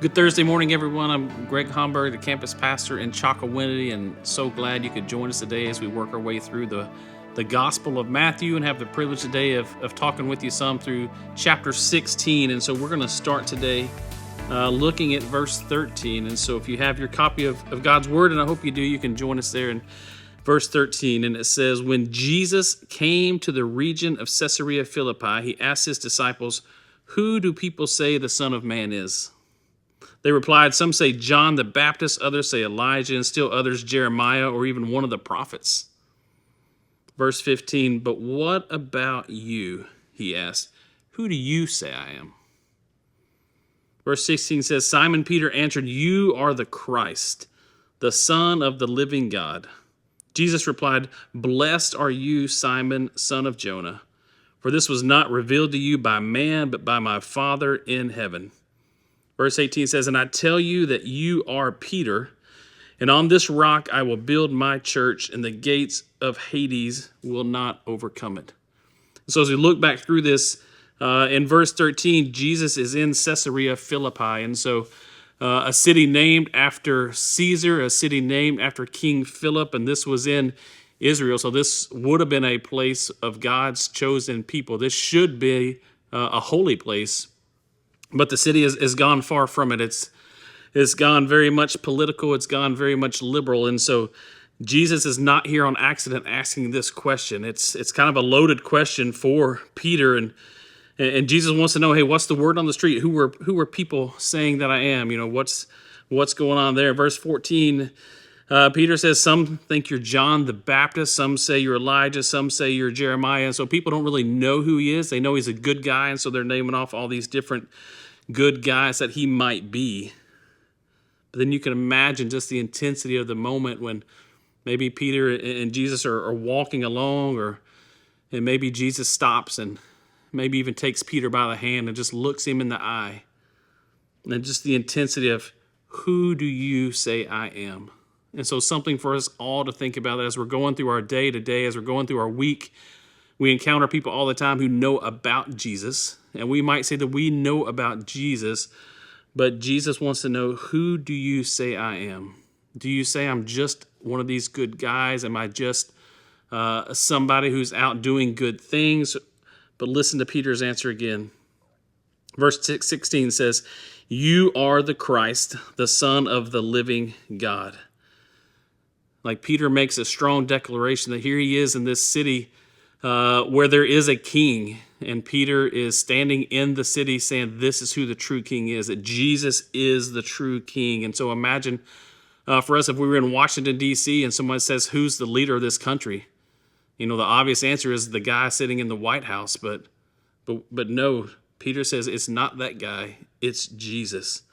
Good Thursday morning, everyone. I'm Greg Hombirg, the campus pastor in Chocowinity, and so glad you could join us today as we work our way through the Gospel of Matthew and have the privilege today of talking with you some through chapter 16. And so we're going to start today looking at verse 13. And so if you have your copy of God's Word, and I hope you do, you can join us there in verse 13. And it says, "When Jesus came to the region of Caesarea Philippi, he asked his disciples, 'Who do people say the Son of Man is?' They replied, 'Some say John the Baptist, others say Elijah, and still others Jeremiah, or even one of the prophets.' Verse 15, 'But what about you?' he asked. 'Who do you say I am?' Verse 16 says, Simon Peter answered, 'You are the Christ, the Son of the living God.' Jesus replied, 'Blessed are you, Simon, son of Jonah, for this was not revealed to you by man, but by my Father in heaven.' Verse 18 says, 'And I tell you that you are Peter, and on this rock I will build my church, and the gates of Hades will not overcome it.'" So as we look back through this, in verse 13, Jesus is in Caesarea Philippi, and so a city named after Caesar, a city named after King Philip, and this was in Israel. So this would have been a place of God's chosen people. This should be a holy place. But the city has gone far from it. It's gone very much political. It's gone very much liberal. And so Jesus is not here on accident asking this question. It's kind of a loaded question for Peter. And Jesus wants to know, hey, what's the word on the street? Who are people saying that I am? You know, what's going on there? Verse 14, Peter says, "Some think you're John the Baptist. Some say you're Elijah. Some say you're Jeremiah." And so people don't really know who he is. They know he's a good guy. And so they're naming off all these different good guys that he might be. But then you can imagine just the intensity of the moment when maybe Peter and Jesus are walking along, and maybe Jesus stops and maybe even takes Peter by the hand and just looks him in the eye. And just the intensity of, who do you say I am? And so something for us all to think about as we're going through our day to day, as we're going through our week. We encounter people all the time who know about Jesus, and we might say that we know about Jesus, but Jesus wants to know, who do you say I am? Do you say I'm just one of these good guys? Am I just somebody who's out doing good things? But listen to Peter's answer again. Verse 16 says, "You are the Christ, the Son of the living God." Like Peter makes a strong declaration that here he is in this city where there is a king, and Peter is standing in the city saying this is who the true king is, that Jesus is the true king. And so imagine for us if we were in Washington, D.C., and someone says, who's the leader of this country? You know, the obvious answer is the guy sitting in the White House, but no, Peter says it's not that guy, it's Jesus.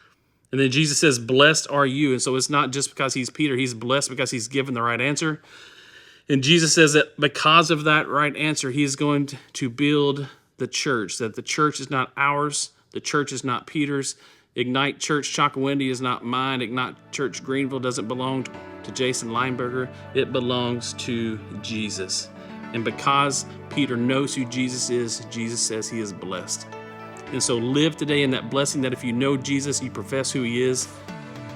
And then Jesus says, "Blessed are you." And so it's not just because he's Peter, he's blessed because he's given the right answer. And Jesus says that because of that right answer, he is going to build the church, that the church is not ours, the church is not Peter's. Ignite Church Chocowinity is not mine. Ignite Church Greenville doesn't belong to Jason Lineberger. It belongs to Jesus. And because Peter knows who Jesus is, Jesus says he is blessed. And so live today in that blessing that if you know Jesus, you profess who he is,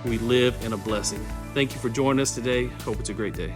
we live in a blessing. Thank you for joining us today. Hope it's a great day.